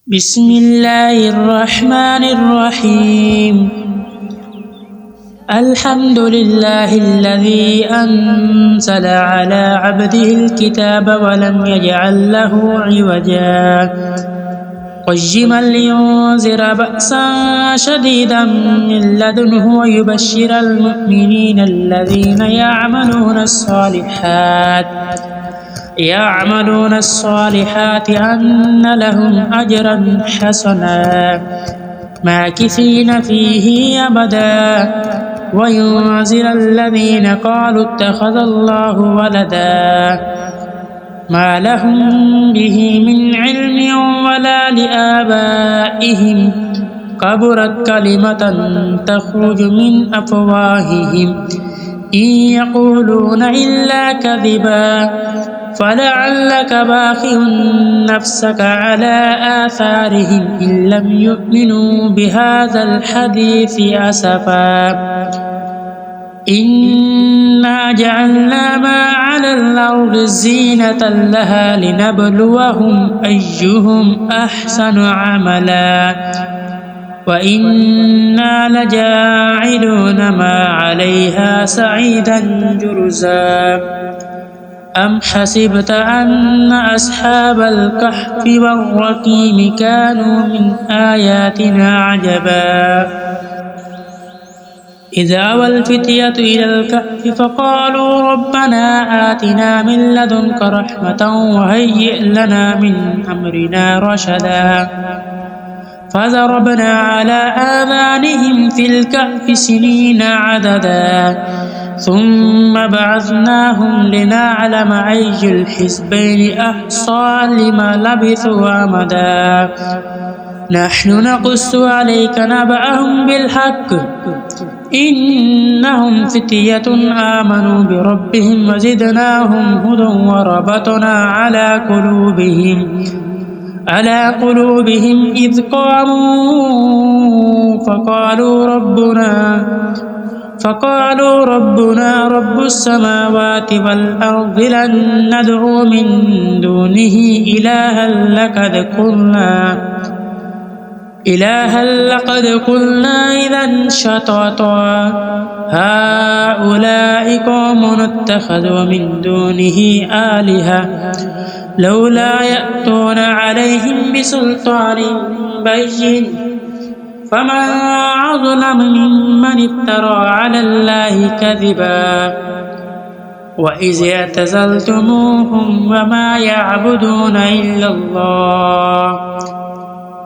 بسم الله الرحمن الرحيم الحمد لله الذي أنزل على عبده الكتاب ولم يجعل له عوجا قيما لينذر بأسا شديدا من لدنه ويبشر المؤمنين الذين يعملون الصالحات أن لهم أجرا حسنا ماكثين فيه أبدا وينذر الذين قالوا اتخذ الله ولدا ما لهم به من علم ولا لآبائهم كبرت كلمة تخرج من أفواههم إن يقولون إلا كذبا فلعلك باخع نفسك على آثارهم إن لم يؤمنوا بهذا الحديث أسفا إنا جعلنا ما على الأرض زينة لها لنبلوهم أيهم أحسن عملا وإنا لجاعلون ما عليها سعيدا جرزا أم حسبت أن أصحاب الكهف والرقيم كانوا من آياتنا عجبا إذ أوى الفتية إلى الكهف فقالوا ربنا آتنا من لدنك رحمة وهيئ لنا من أمرنا رشدا فضربنا على آذانهم في الكهف سنين عددا ثم بعثناهم لنعلم أي الحزبين أحصى لما لبثوا أمدا نحن نقص عليك نبأهم بالحق إنهم فتية آمنوا بربهم وزدناهم هدى وربطنا على قلوبهم إذ قاموا فقالوا ربنا رب السماوات والأرض لن ندعو من دونه إلها لقد قلنا إذا شططا هؤلاء قوم اتخذوا من دونه آلهة لولا يأتون عليهم بسلطان بين فمن أظلم ممن افترى على الله كذبا وإذ اعتزلتموهم وما يعبدون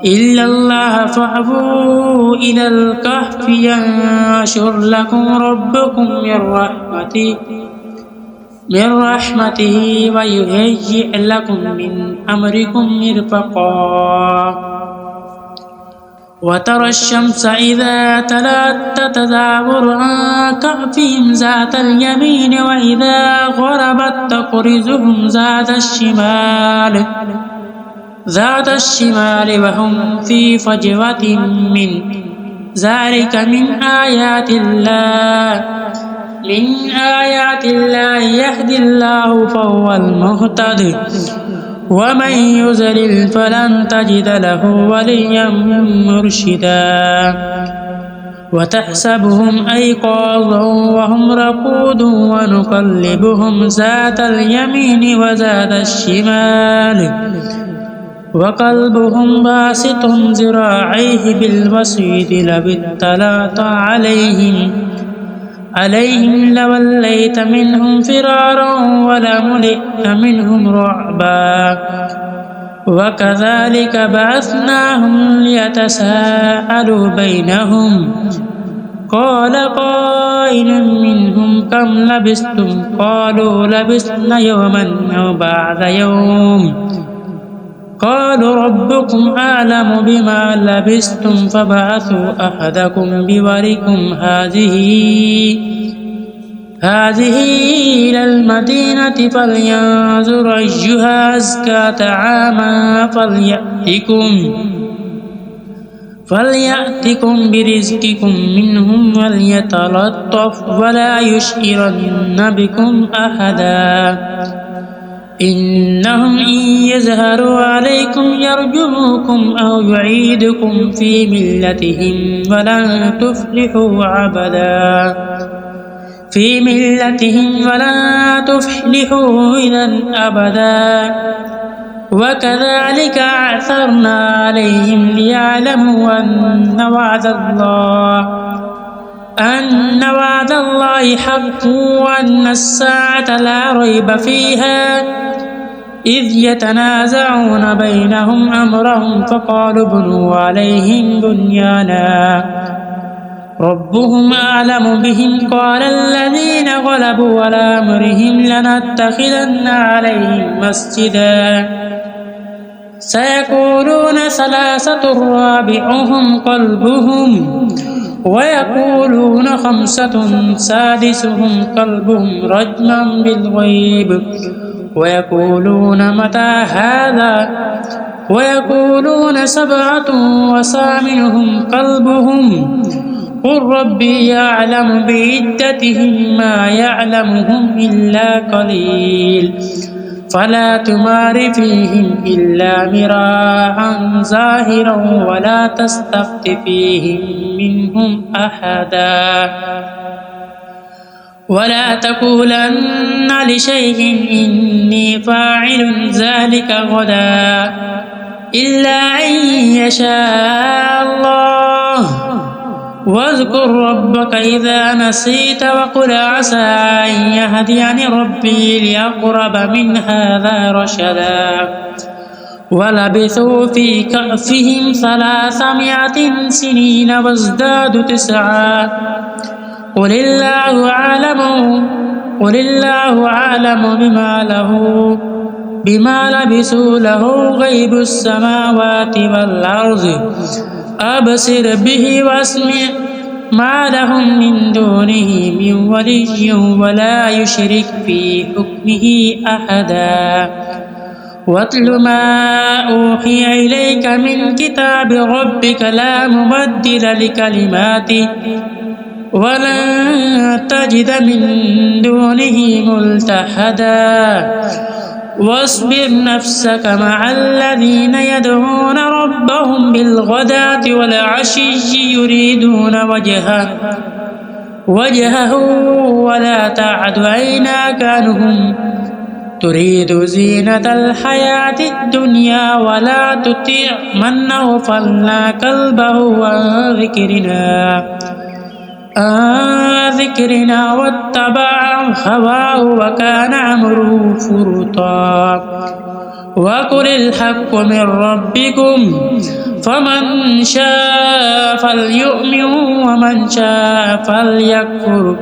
إلا الله فأووا إلى الكهف ينشر لكم ربكم من رحمته ويهيئ لكم من أمركم مرفقا وترى الشمس إذا تلات تزاور عن كهفهم ذات اليمين وإذا غربت تقرضهم ذات الشمال وهم في فجوة من ذلك من آيات الله يهدي الله فهو المهتد ومن يضلل فلن تجد له وليا مرشدا وتحسبهم أيقاظا وهم رقود ونقلبهم ذات اليمين وذات الشمال وقلبهم باسط ذراعيه بالوسيط لو اطلعت عليهم لوليت منهم فرارا ولملئت منهم رعبا وكذلك بعثناهم ليتساءلوا بينهم قال قائل منهم كم لبثتم قالوا لبثنا يوما أو بعض يوم قالوا ربكم أعلم بما لبثتم فبعثوا أحدكم بورقكم هذه إلى المدينة فلينظر أيها أزكى طعاما فليأتكم برزقكم منهم وليتلطف ولا يشعرن بكم أحدا إنهم إن يظهروا عليكم يرجموكم أو يعيدكم في ملتهم ولن تفلحوا إذا أبدا وكذلك أعثرنا عليهم ليعلموا أن وعد الله حق وأن الساعة لا ريب فيها إذ يتنازعون بينهم أمرهم فقالوا ابنوا عليهم بنيانا ربهم أعلم بهم قال الذين غلبوا على أمرهم لنتخذن عليهم مسجدا سيقولون ثلاثة رابعهم كلبهم ويقولون خمسة سادسهم كلبهم رجما بالغيب ويقولون متى هذا ويقولون سبعة وثامنهم كلبهم قل ربي يعلم بعدتهم ما يعلمهم إلا قليل فلا تمار فيهم إلا مراعا ظاهرا ولا تستفت فيهم منهم أحدا ولا تقولن لشيء إني فاعل ذلك غدا إلا أن يشاء الله واذكر ربك إذا نسيت وقل عسى أن يهديني ربي لأقرب من هذا رشدا ولبثوا في كهفهم 300 سنين وازدادوا 9 قل الله أعلم بما لبثوا له غيب السماوات والأرض أبصر به واسمع ما لهم من دونه من ولي ولا يشرك في حكمه أحدا واتل ما أوحي إليك من كتاب ربك لا مبدل لكلماته ولن تجد من دونه ملتحدا واصبر نفسك مع الذين يدعون ربهم بالغداة والعشي يريدون وجهه ولا تعد عيناك عنهم تريد زينة الحياة الدنيا ولا تطع من أغفلنا قلبه عن ذكرنا واتبع هواه وكان أمره فرطا وقل الحق من ربكم فمن شاء فليؤمن ومن شاء فليكفر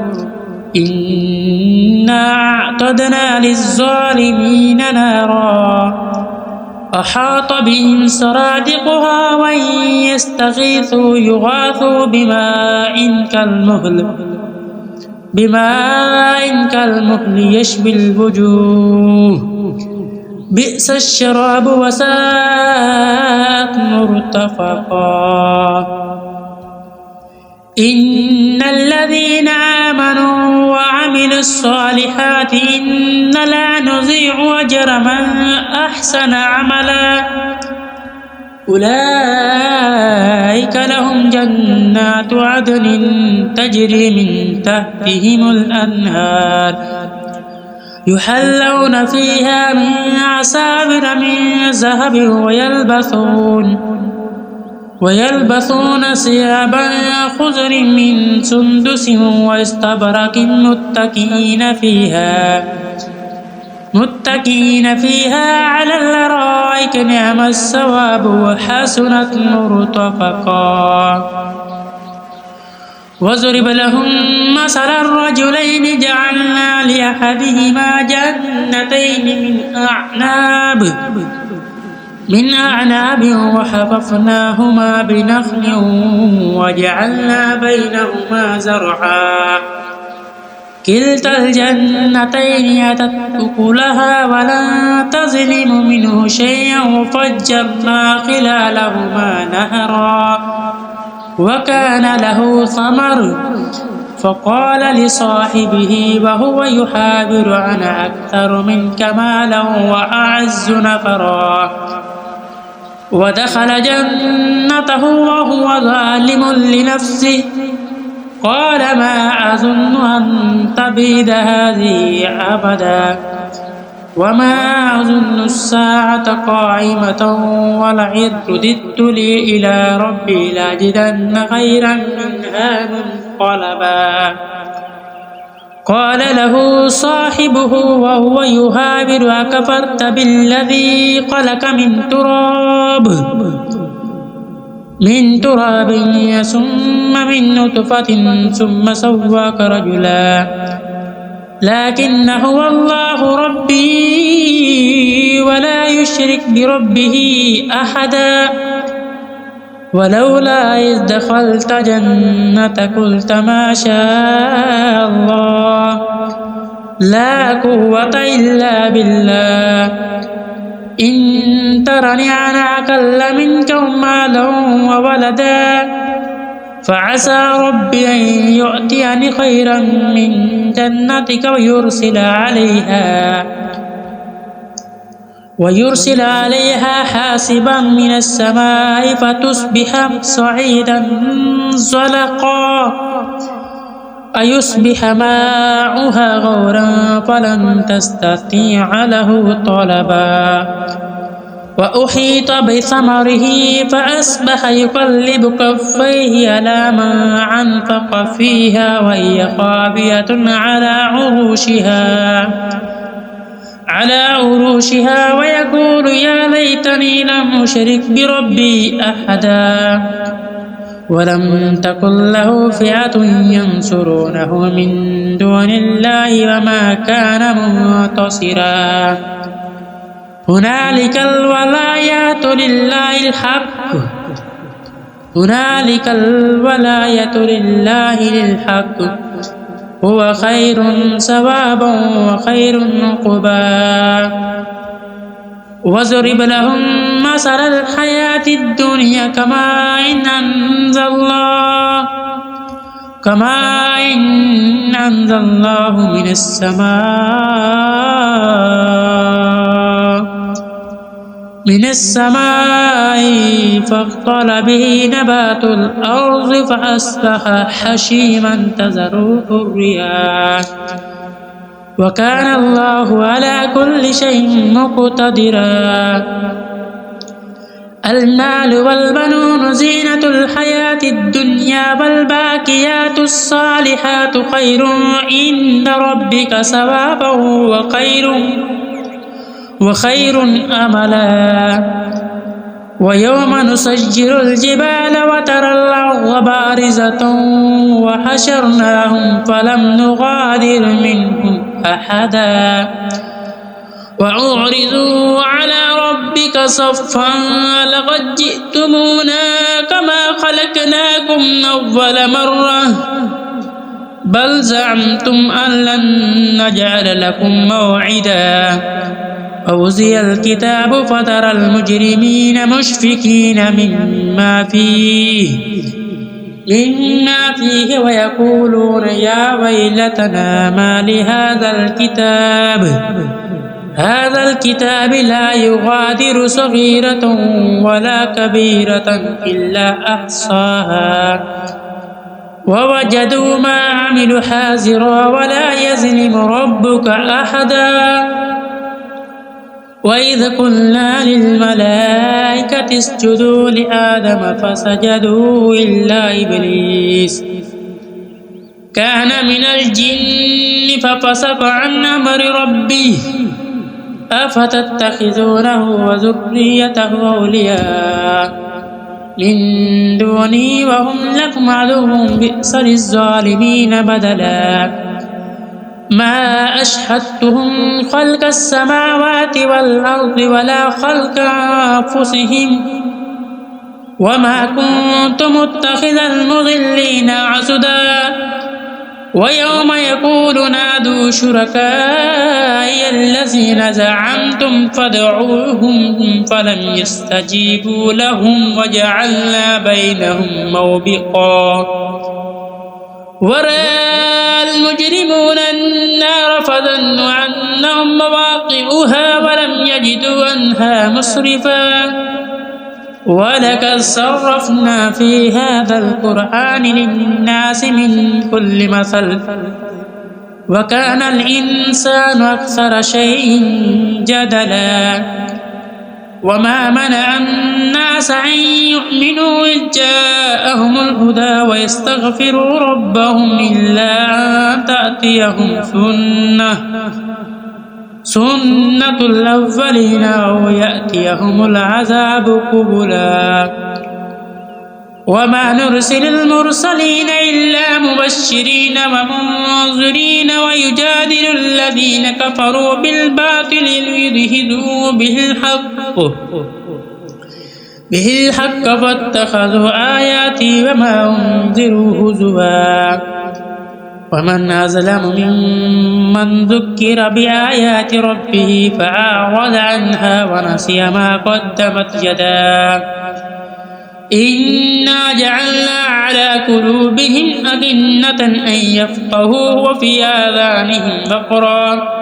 إنا أعتدنا للظالمين نارا أحاط بهم سرادقها وإن يستغيثوا يغاثوا بماء كالمهل يشوي الوجوه بئس الشراب وساءت مرتفقا إن الذين آمنوا وعملوا الصالحات إنا لا نضيع أجر من أحسن عملا أولئك لهم جنات عدن تجري من تحتهم الأنهار يحلون فيها من أساور من ذهب ويلبسون ثيابا خضر من سندس واستبرق متكئين فيها على الأرائك نعم الثواب وحسنت مرتفقا واضرب لهم مثل الرجلين جعلنا لأحدهما جنتين من أعناب وحففناهما بنخل وجعلنا بينهما زرعا كلتا الجنتين أتت أكلها ولم تظلم منه شيئا وفجرنا خلالهما نهرا وكان له ثمر فقال لصاحبه وهو يحاور أنا أكثر منك مالا وأعز نفرا ودخل جنته وهو ظالم لنفسه قال ما أظن أن تبيد هذه أبدا وما أظن الساعة قائمة ولئن رددت لي إلى ربي لأجدن خيرا منها منقلبا قال له صاحبه وهو يحاور أكفرت بالذي خلق من تراب ثم من نطفة ثم سواك رجلا لكن هو الله ربي ولا يشرك بربه أحدا ولولا إذ دخلت جنتك قلت ما شاء الله لا قوة إلا بالله إن ترني أنا أقل منك مالا وولدا فعسى ربي أن يؤتيني خيرا من جنتك ويرسل عليها حاسبا من السماء فتصبح صعيدا زلقا أيصبح ماؤها غورا فلن تستطيع له طلبا وأحيط بثمره فأصبح يقلب كفيه على ما أنفق فيها وهي خاوية على عروشها ويقول يا ليتني لم أشرك بربي أحدا ولم تكن له فئة ينصرونه من دون الله وما كان منتصرا هنالك الولاية لله الحق هو خير ثوابا وخير عقبا واضرب لهم مثل الحياة الدنيا كماء أنزل الله من السماء فاختلط به نبات الأرض فأصبح حشيما تذروه الرياح وكان الله على كل شيء مقتدرا المال والبنون زينة الحياة الدنيا والباقيات الصالحات خير عند ربك ثوابا وخير أملا ويوم نسجل الجبال وترى الأرض بارزة وحشرناهم فلم نغادر منهم أحدا وأعرضوا على ربك صفا لقد جئتمونا كما خلقناكم أول مرة بل زعمتم أن لن نجعل لكم موعدا ووزي الكتاب فترى المجرمين مشفقين مما فيه ويقولون يا ويلتنا ما لهذا الكتاب لا يغادر صغيرة ولا كبيرة إلا أحصاها ووجدوا ما عملوا حاضرا ولا يظلم ربك أحدا وإذ قلنا للملائكة اسجدوا لآدم فسجدوا إلا إبليس كان من الجن ففسق عن أمر ربه أفتتخذونه وذريته أولياء من دوني وهم لكم عدو بئس للظالمين بدلا ما أشهدتهم خلق السماوات والأرض ولا خلق أنفسهم وما كنت متخذ المضلين عضدا ويوم يقول نادوا شركائي الذين زعمتم فادعوهم فلم يستجيبوا لهم وجعلنا بينهم موبقا ورأى المجرمون النار فظنوا أنهم مواقعها ولم يجدوا عنها مصرفا ولقد صرفنا في هذا القرآن للناس من كل مثل وكان الإنسان أكثر شيء جدلا وما منع الناس أن يؤمنوا إذ جاءهم الهدى ويستغفروا ربهم إلا أن تأتيهم سنة الأولين أو يأتيهم العذاب قبلا وما نرسل المرسلين إلا مبشرين ومنذرين ويجادل الذين كفروا بالباطل ليدحضوا به الحق فاتخذوا آياتي وما أنذروا هزوا ومن أظلم ممن ذكر بآيات ربه فأعرض عنها ونسي ما قدمت يداه إنا جعلنا على قلوبهم أكنة أن يفقهوا وفي آذانهم وقرا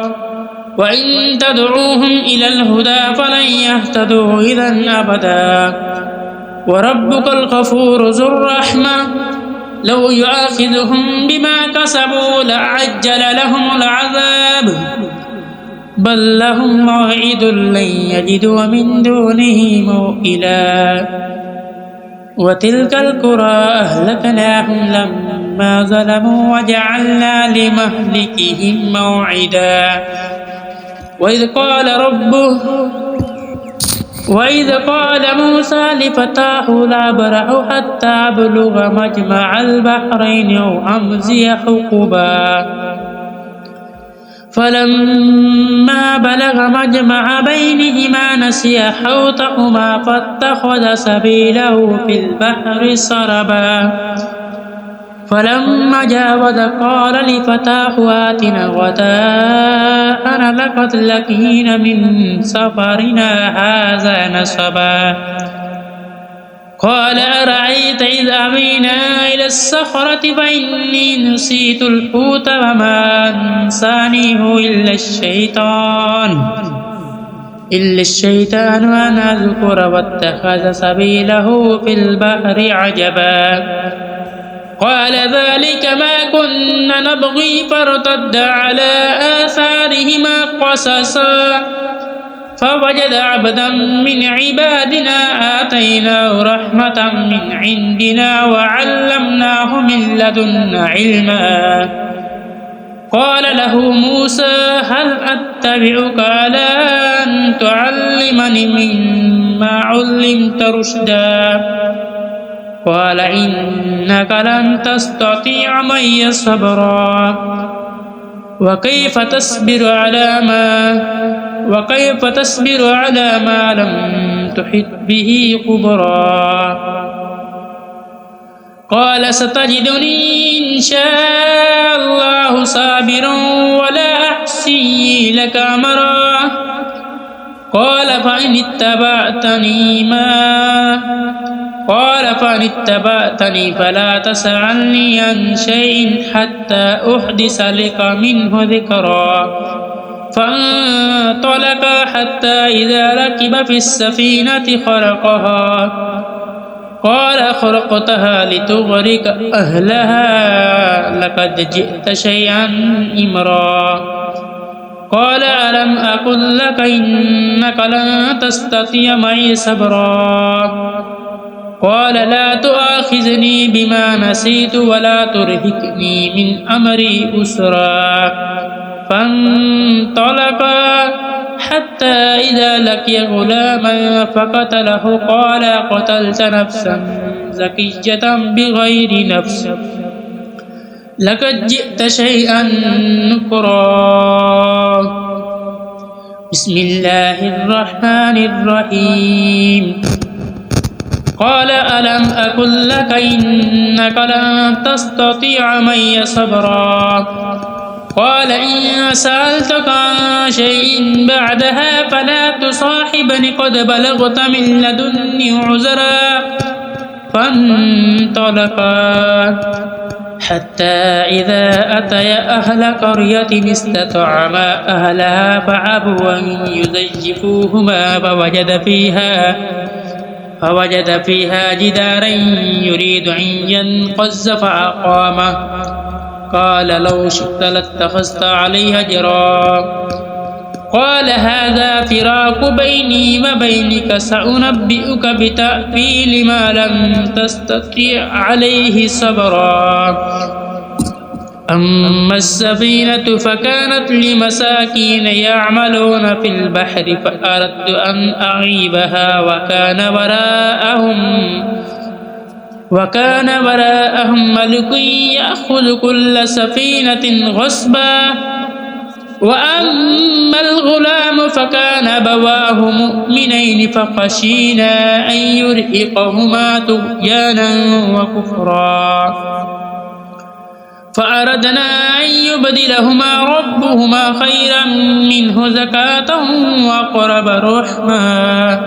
وإن تدعوهم إلى الهدى فلن يهتدوا إذا أبدا وربك الغفور ذو الرحمة لو يؤاخذهم بما كسبوا لعجل لهم العذاب بل لهم موعد لن يجدوا من دونه موئلا وتلك القرى أهلكناهم لما ظلموا وجعلنا لمهلكهم موعدا وإذ قال موسى لفتاه لا أبرح حتى أبلغ مجمع البحرين أو أمضي حقبا فلما بلغ مجمع بينهما نسي حوتهما فاتخذ سبيله في البحر سربا فلما جاوز قال لفتاه آتنا غداءنا لقد لقينا من سفرنا هذا نصبا قال أرأيت إذ أوينا إلى الصخرة فإني نسيت الحوت وما أنسانيه إلا الشيطان أن أذكر واتخذ سبيله في البحر عجبا قال ذلك ما كنا نبغي فارتد على آثارهما قصصا فوجد عبدا من عبادنا آتيناه رحمة من عندنا وعلمناه من لدنا علما قال له موسى هل أتبعك على أن تعلمني مما علمت رشدا قال إنك لن تستطيع معي صبرا وكيف تصبر على ما لم تحط به خبرا قال ستجدني إن شاء الله صابرا ولا أحصي لك أمرا قال فإن اتبعتني فلا تسألني عن شيء حتى أحدث لك منه ذكرا فانطلقا حتى إذا ركب في السفينة خرقها قال خرقتها لتغرق أهلها لقد جئت شيئا إمرا قال ألم أقل لك إنك لن تستطيع معي صبرا قال لا تؤاخذني بما نسيت ولا ترهقني من أمري أسرا فانطلقا حتى إذا لقي غلاما فقتله قال قتلت نفسا زكية بغير نفس لقد جئت شيئا نكرا بسم الله الرحمن الرحيم قال ألم أقل لك إنك لن تستطيع معي صبرا قال إن سألتك عن شيء بعدها فلا تصاحبني قد بلغت من لدني عذرا فانطلقا حتى إذا أتيا أهل قرية استطعما أهلها فأبوا أن يضيفوهما فوجد فيها جدارا يريد أن ينقض فأقامه قال لو شئت لاتخذت عليه أجرا قال هذا فراق بيني وبينك سأنبئك بتأويل ما لم تستطع عليه صبرا أما السفينة فكانت لمساكين يعملون في البحر فأردت أن أعيبها وكان وراءهم ملك يأخذ كل سفينة غصبا وأما الغلام فكان أبواه مؤمنين فخشينا أن يرهقهما طغيانا وكفرا فأردنا أن يبدلهما ربهما خيرا منه زكاة وأقرب رحما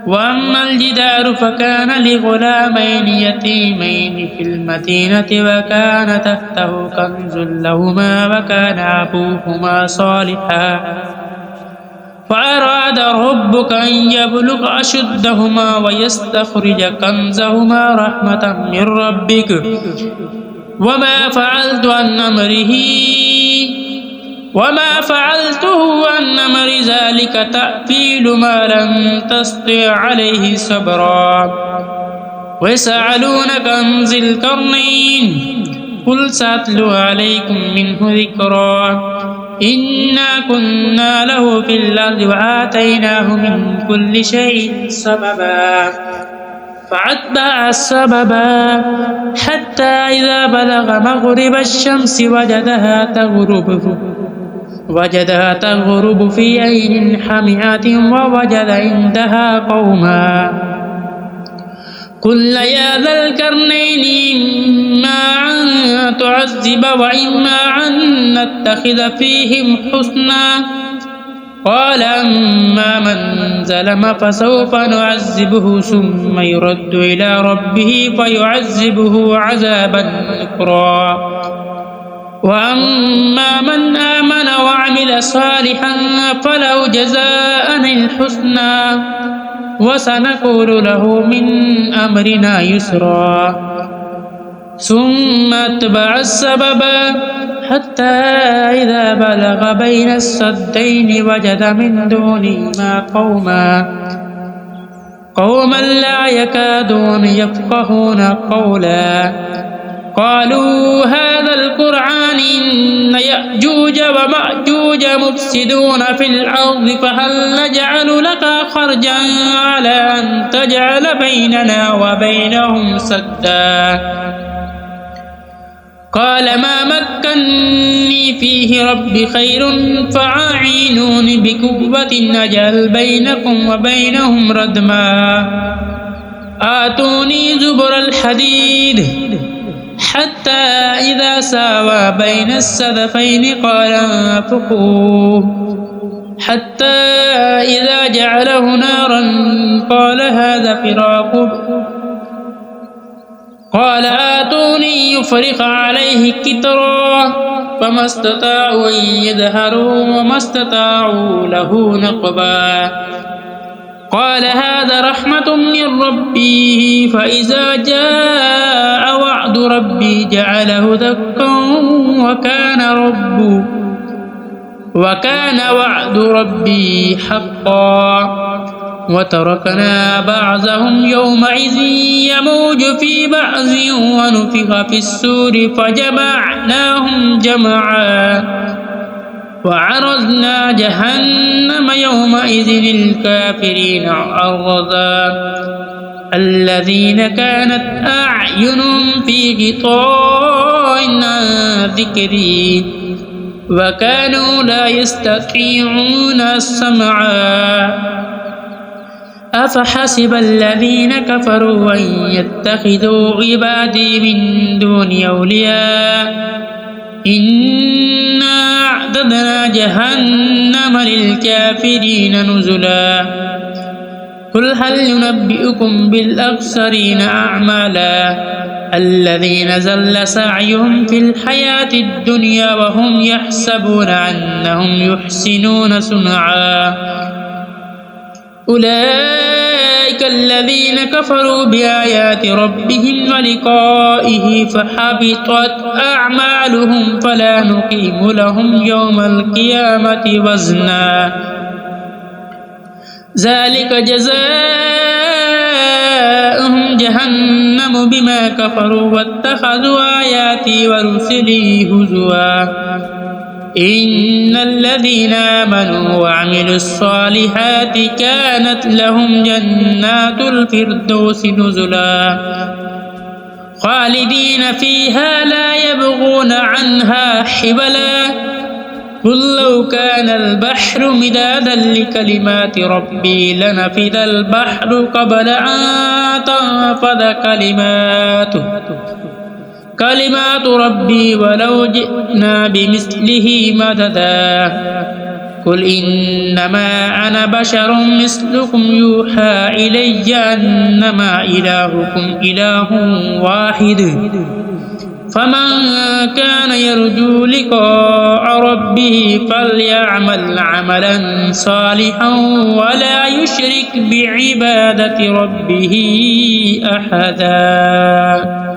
وأما الجدار فكان لغلامين يتيمين في المدينة وكان تحته كنز لهما وكان أبوهما صالحا فأراد ربك أن يبلغ أشدهما ويستخرج كنزهما رحمة من ربك وما فعلته عن أمر ذلك تأويل ما لم تستطع عليه صبرا ويسألونك عن ذي القرنين قل سأتلو عليكم منه ذكرا إنا كنا له في الأرض وآتيناه من كل شيء سببا فأتبع السببا حتى إذا بلغ مغرب الشمس وجدها تغرب في عين حمئة ووجد عندها قوما قل يا ذا القرنين إما أن تعذب وإما أن نتخذ فيهم حسنا قال أما من ظلم فسوف نعذبه ثم يرد إلى ربه فيعذبه عذابا نكرا وأما من آمن وعمل صالحا فله جزاء الحسنى وسنقول له من أمرنا يسرا ثم أتبع السببا حتى إذا بلغ بين السدين وجد من دونهما قوما لا يكادون يفقهون قولا قالوا هذا القرآن إن يأجوج ومأجوج مفسدون في الأرض فهل نجعل لك خرجا على أن تجعل بيننا وبينهم سدا قال ما مكني فيه ربي خير فأعينوني بقوة أجعل بينكم وبينهم ردما آتوني زبر الحديد حتى إذا ساوى بين السدفين قال انفخوا حتى إذا جعله نارا قال هذا فراق قال آتوني يفرغ عليه كترا فما استطاعوا أن يظهروا وما استطاعوا له نقبا قال هذا رحمة من ربي فإذا جاء وعد ربي جعله دكا وكان وعد ربي حقا وتركنا بعضهم يومئذ يموج في بعض ونفخ في السور فجمعناهم جمعا وعرضنا جهنم يومئذ للكافرين عرضا الذين كانت أعينهم في غطاء عن ذكري وكانوا لا يستطيعون السمعا أفحسب الذين كفروا أن يتخذوا عبادي من دوني أولياء إنا أعتدنا جهنم للكافرين نزلا قل هل ننبئكم بالأخسرين أعمالا الذين ضل سعيهم في الحياة الدنيا وهم يحسبون أنهم يحسنون صنعا أولئك الذين كفروا بآيات ربهم ولقائه فحبطت أعمالهم فلا نقيم لهم يوم القيامة وزنا ذلك جزاؤهم جهنم بما كفروا واتخذوا آياتي ورسلي هزوا إن الذين آمنوا وعملوا الصالحات كانت لهم جنات الفردوس نزلا خالدين فيها لا يبغون عنها حبلا قل لو كان البحر مدادا لكلمات ربي لنفد البحر قبل أن تنفذ كلمات ربي ولو جئنا بمثله مددا قل إنما أنا بشر مثلكم يوحى إلي أنما إلهكم إله واحد فمن كان يرجو لقاء ربه فليعمل عملا صالحا ولا يشرك بعبادة ربه أحدا